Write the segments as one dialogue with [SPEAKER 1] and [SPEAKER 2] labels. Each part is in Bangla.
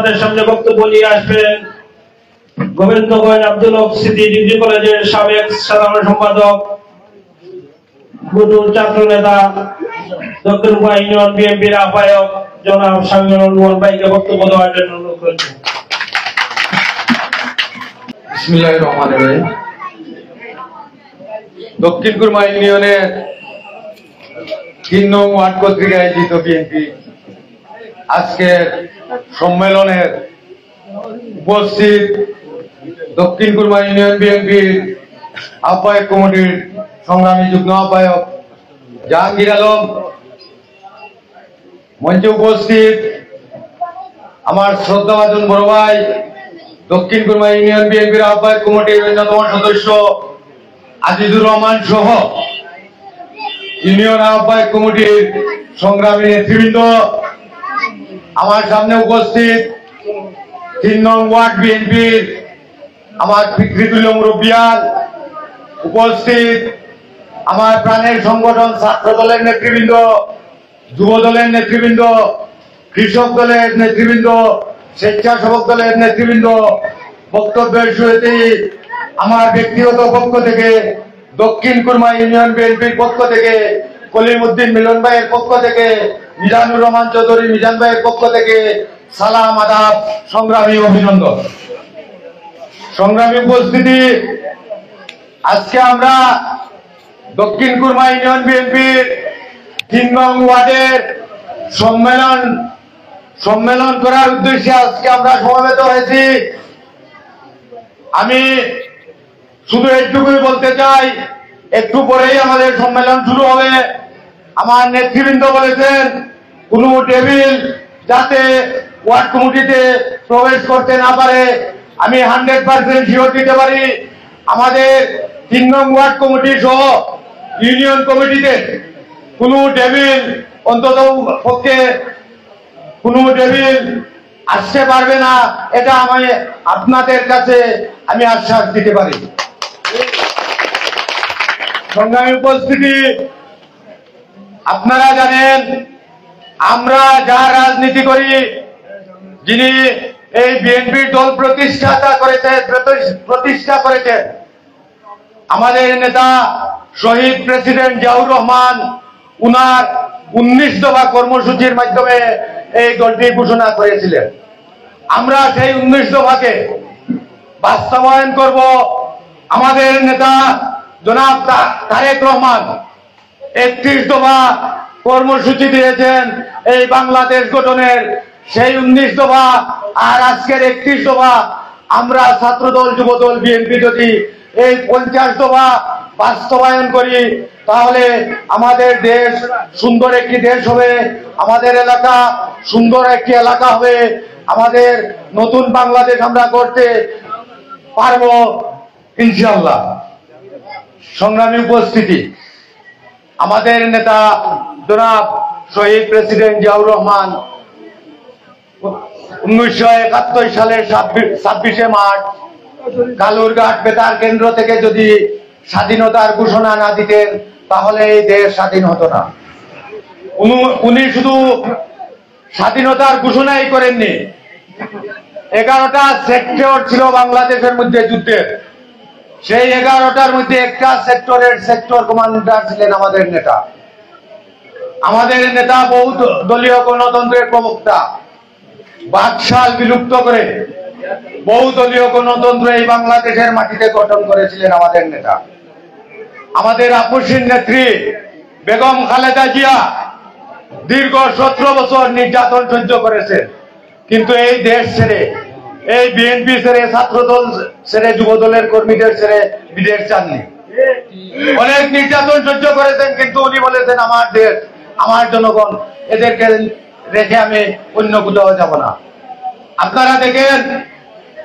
[SPEAKER 1] আমাদের সামনে বক্তব্য নিয়ে আসবেন গোবিন্দগঞ্জ আব্দুল হক স্মৃতি ডিগ্রি কলেজের সাবেক সাধারণ সম্পাদক, বুটুল ছাত্র নেতা, দক্ষিণপুর ইউনিয়ন বিএনপির আহ্বায়ক জনাব শামীমুল মোহন ভাইকে বক্তব্য দেওয়ার জন্য অনুরোধ করছি।
[SPEAKER 2] বিসমিল্লাহির রহমানির রহিম। দক্ষিণ কুরমা ইউনিয়নের 3 নং ওয়ার্ড কর্তৃক আয়োজিত বিএনপি আজকের সম্মেলনের উপস্থিত দক্ষিণ কুরমা ইউনিয়ন বিএনপির আহ্বায়ক কমিটির সংগ্রামী যুগ্ম আহ্বায়ক জাহাঙ্গীর আলম, মঞ্চে উপস্থিত আমার শ্রদ্ধাভাজন বড় ভাই দক্ষিণ কুরমা ইউনিয়ন বিএনপির আহ্বায়ক কমিটির অন্যতম সদস্য আজিজুর রহমান সহ ইউনিয়ন আহ্বায়ক কমিটির সংগ্রামী নেতৃবৃন্দ, আমার সামনে উপস্থিত 3 নং ওয়ার্ড বিএনপির আমার পিতৃতুল্য মুরব্বিয়ান, উপস্থিত আমার প্রাণের সংগঠন ছাত্র দলের নেতৃবৃন্দ, যুব দলের নেতৃবৃন্দ, কৃষক দলের নেতৃবৃন্দ, স্বেচ্ছাসেবক দলের নেতৃবৃন্দ, বক্তব্যের শুরুতেই আমার ব্যক্তিগত পক্ষ থেকে দক্ষিণ কুরমা ইউনিয়ন বিএনপির পক্ষ থেকে কলিমউদ্দিন মিলন ভাইয়ের পক্ষ থেকে মিজানুর রহমান চৌধুরী মিজান ভাইয়ের পক্ষ থেকে সালাম, আদাব, সংগ্রামী অভিনন্দন। সংগ্রামী উপস্থিতি, আজকে আমরা দক্ষিণ কুরমা ইউনিয়ন বিএনপির 3 নং ওয়ার্ডের সম্মেলন করার উদ্দেশ্যে আজকে আমরা সমবেত হয়েছি। আমি শুধু এইটুকুই বলতে চাই, একটু পরেই আমাদের সম্মেলন শুরু হবে। আমার নেতৃবৃন্দ বলেছেন কোনো টেবিল যাতে ওয়ার্ড কমিটিতে প্রবেশ করতে না পারে। আমি 100% শিওর দিতে পারি আমাদের 3 নং ওয়ার্ড কমিটি সহ ইউনিয়ন কমিটিতে কোনো টেবিল অন্তত পক্ষে কোনো টেবিল আসতে পারবে না, এটা আমি আপনাদের কাছে আমি আশ্বাস দিতে পারি। সংগ্রামী উপস্থিতি, আপনারা জানেন আমরা যা রাজনীতি করি, যিনি এই বিএনপির দল প্রতিষ্ঠা করেছেন আমাদের নেতা শহীদ প্রেসিডেন্ট জিয়াউর রহমান, উনার 19 দফা কর্মসূচির মাধ্যমে এই দলটি ঘোষণা করেছিলেন। আমরা সেই 19 দফাকে বাস্তবায়ন করব। আমাদের নেতা জনাব তারেক রহমান 31 দফা কর্মসূচি দিয়েছেন এই বাংলাদেশ গঠনের, সেই 19 দফা আর আজকের 31 দফা আমরা ছাত্রদল, যুবদল, বিএনপি যদি এই 50 দফা বাস্তবায়ন করি তাহলে আমাদের দেশ সুন্দর একটি দেশ হবে, আমাদের এলাকা সুন্দর একটি এলাকা হবে, আমাদের নতুন বাংলাদেশ আমরা করতে পারবো ইনশাআল্লাহ। সংগ্রামী উপস্থিতি, আমাদের নেতা জনাব শহীদ প্রেসিডেন্ট জিয়াউর রহমান 1971 সালের 26শে মার্চ কালুরঘাট বেতার কেন্দ্র থেকে যদি স্বাধীনতার ঘোষণা না দিতেন তাহলে এই দেশ স্বাধীন হতো না। উনি শুধু স্বাধীনতার ঘোষণাই করেননি, 11টা সেক্টর ছিল বাংলাদেশের মধ্যে যুদ্ধের, সেই 11টার মধ্যে একটা সেক্টরের সেক্টর কমান্ডার ছিলেন আমাদের নেতা। আমাদের নেতা বহু দলীয় গণতন্ত্রের প্রবক্তা, বাকশাল বিলুপ্ত করে বহু দলীয় গণতন্ত্র এই বাংলাদেশের মাটিতে গঠন করেছিলেন আমাদের নেতা। আমাদের আপসীন নেত্রী বেগম খালেদা জিয়া দীর্ঘ 17 বছর নির্যাতন সহ্য করেছেন, কিন্তু এই দেশ ছেড়ে, এই বিএনপি ছেড়ে, ছাত্রদল ছেড়ে, যুবদলের কর্মীদের ছেড়ে বিদেশ চাননি। অনেক নির্যাতন সহ্য করেছেন, কিন্তু উনি বলেছেন আমার দেশ, আমার জনগণ, এদেরকে রেখে আমি অন্য কোথাও যাব না। আপনারা দেখেন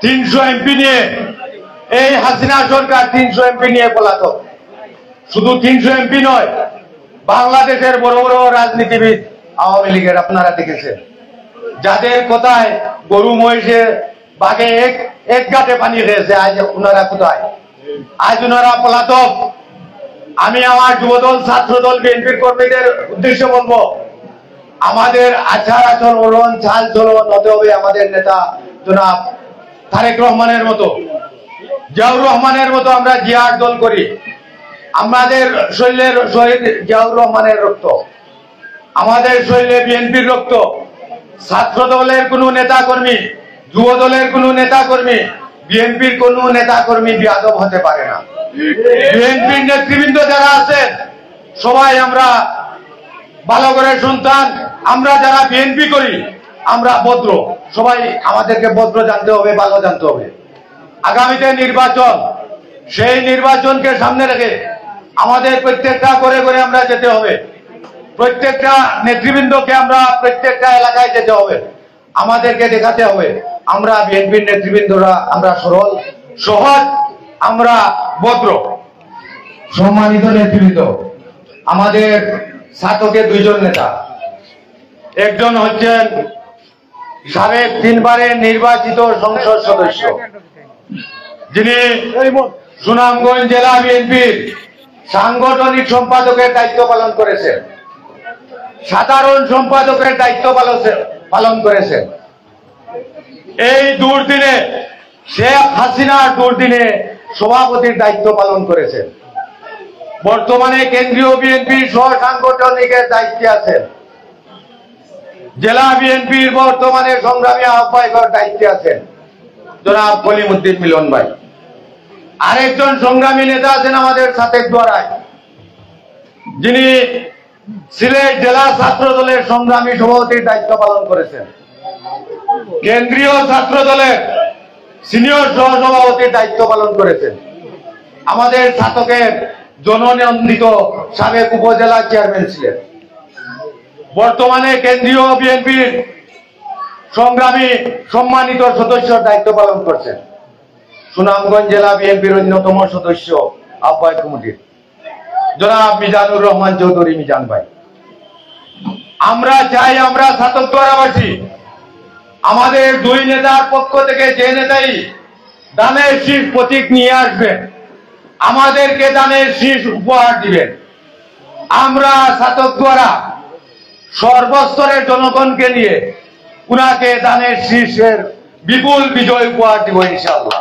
[SPEAKER 2] 300 এমপি নিয়ে এই হাসিনা সরকার 300 এমপি নিয়ে পলাতক। শুধু 300 এমপি নয়, বাংলাদেশের বড় বড় রাজনীতিবিদ আওয়ামী লীগের আপনারা দেখেছেন, যাদের কথায় গরু মহিষে বাঘে এক গাঁটে পানি খেয়েছে, আজ ওনারা কোথায়? আজ ওনারা পলাতক। আমি আমার যুবদল, ছাত্রদল, বিএনপির কর্মীদের উদ্দেশ্যে বলবো, আমাদের আচার আচরণ চাল চলন হতে হবে আমাদের নেতা জনাব তারেক রহমানের মতো, জিয়াউর রহমানের মতো। আমরা জিয়ার দল করি, আমাদের শরীরের শহীদ জিয়াউর রহমানের রক্ত, আমাদের শরীরে বিএনপির রক্ত। ছাত্র দলের কোন নেতা কর্মী, যুব দলের কোন নেতা কর্মী, বিএনপির কোন নেতা কর্মী বিয়াদব হতে পারে না। বিএনপির নেতৃবৃন্দ যারা আছেন সবাই আমরা ভালো করে সন্তান, আমরা যারা বিএনপি করি আমরা ভদ্র, সবাই আমাদেরকে ভদ্র জানতে হবে, ভালো জানতে হবে। আগামীতে নির্বাচন, সেই নির্বাচনকে সামনে রেখে আমাদের প্রত্যেকটা করে করে আমরা যেতে হবে, প্রত্যেকটা নেতৃবৃন্দকে আমরা প্রত্যেকটা এলাকায় যেতে হবে, আমাদেরকে দেখাতে হবে আমরা বিএনপির নেতৃবৃন্দরা আমরা সরল সহজ, আমরা ভদ্র। সম্মানিত নেতৃবৃন্দ, আমাদের ছাত্রকে দুইজন নেতা, একজন হচ্ছেন সাবেক 3 বারের নির্বাচিত সংসদ সদস্য, যিনি সুনামগঞ্জ জেলা বিএনপির সাংগঠনিক সম্পাদকের দায়িত্ব পালন করেছেন, সাধারণ সম্পাদকের দায়িত্ব পালন করেছেন। এই দুর্দিনে শেখ হাসিনার দুর্দিনে সভাপতির দায়িত্ব পালন করেছেন। বর্তমানে কেন্দ্রীয় বিএনপির সহ সাংগঠনিকের দায়িত্বে আছেন। জেলা বিএনপির বর্তমানে সংগ্রামী আহ্বায়কের দায়িত্বে আছেন জনাব কলিমুদ্দিন মিলন ভাই। আরেকজন সংগ্রামী নেতা আছেন আমাদের সাথে দ্বারায়, যিনি সিলেট জেলা ছাত্র দলের সংগ্রামী সভাপতির দায়িত্ব পালন করেছেন, কেন্দ্রীয় ছাত্র দলের সিনিয়র সহ সভাপতির দায়িত্ব পালন করেছেন, আমাদের ছাত্রকের জননিয়ন্ত্রিত সাবেক উপজেলা চেয়ারম্যান ছিলেন, বর্তমানে কেন্দ্রীয় বিএনপির সংগ্রামী সম্মানিত সদস্যর দায়িত্ব পালন করছেন, সুনামগঞ্জ জেলা বিএনপির অন্যতম সদস্য আহ্বায়ক কমিটির জনাব মিজানুর রহমান চৌধুরী মিজান ভাই। আমরা চাই আমরা ছাত্রদ্বারাবাসী আমাদের দুই নেতার পক্ষ থেকে যে নেতাই দানের শীষ প্রতীক নিয়ে আসবেন আমাদেরকে দানের শীষ উপহার দিবেন। আমরা ছাত্রদ্বারা সর্বস্তরের জনগণকে নিয়ে উনাকে দানের শীষের বিপুল বিজয় উপহার দিব ইনশাআল্লাহ।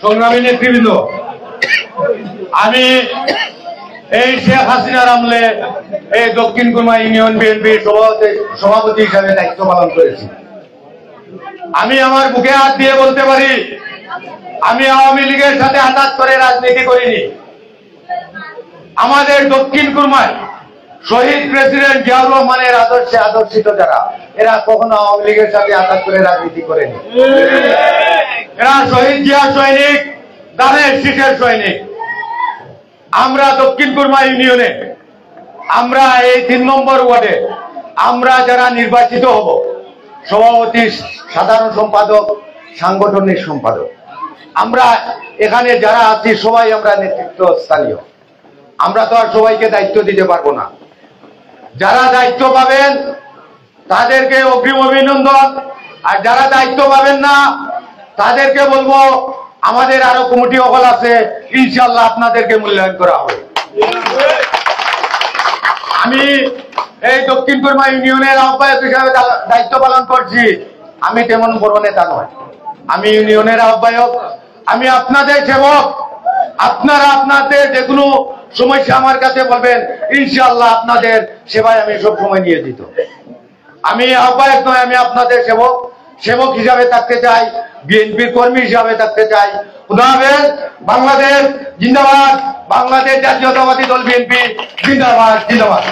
[SPEAKER 2] সংগ্রামী নেতৃবৃন্দ, আমি এই শেখ হাসিনার আমলে এই দক্ষিণ কুরমা ইউনিয়ন বিএনপির সভাপতি হিসাবে দায়িত্ব পালন করেছি। আমি আমার বুকে হাত দিয়ে বলতে পারি আমি আওয়ামী লীগের সাথে আঘাত করে রাজনীতি করিনি। আমাদের দক্ষিণ কুরমায় শহীদ প্রেসিডেন্ট জিয়াউর রহমানের আদর্শে আদর্শিত যারা, এরা কখনো আওয়ামী লীগের সাথে আঘাত করে রাজনীতি করেনি। এরা শহীদ জিয়া সৈনিক, দানের শীষের সৈনিক। আমরা দক্ষিণ কুরমা ইউনিয়নে আমরা এই 3 নম্বর ওয়ার্ডে আমরা যারা নির্বাচিত হব, সভাপতি, সাধারণ সম্পাদক, সাংগঠনিক সম্পাদক, আমরা এখানে যারা আছি সবাই আমরা নেতৃত্ব স্থানীয়। আমরা তো আর সবাইকে দায়িত্ব দিতে পারবো না। যারা দায়িত্ব পাবেন তাদেরকে অগ্রিম অভিনন্দন, আর যারা দায়িত্ব পাবেন না তাদেরকে বলবো আমাদের আরো কমিটি হল আছে, ইনশাআল্লাহ আপনাদেরকে মূল্যায়ন করা হবে। আমি এই দক্ষিণ কুরমা ইউনিয়নের আহ্বায়ক হিসাবে দায়িত্ব পালন করছি। আমি তেমন বড় নেতা নয়, আমি ইউনিয়নের আহ্বায়ক, আমি আপনাদের সেবক, আপনারা আপনাদের যে কোনো সমস্যা আমার কাছে বলবেন, ইনশাআল্লাহ আপনাদের সেবায় আমি সব সময় নিয়োজিত। আমি আহ্বায়ক নয়, আমি আপনাদের সেবক হিসাবে থাকতে চাই, বিএনপির কর্মী হিসাবে থাকতে চাই। খুদা হাফেজ। বাংলাদেশ জিন্দাবাদ। বাংলাদেশ জাতীয়তাবাদী দল বিএনপি জিন্দাবাদ জিন্দাবাদ।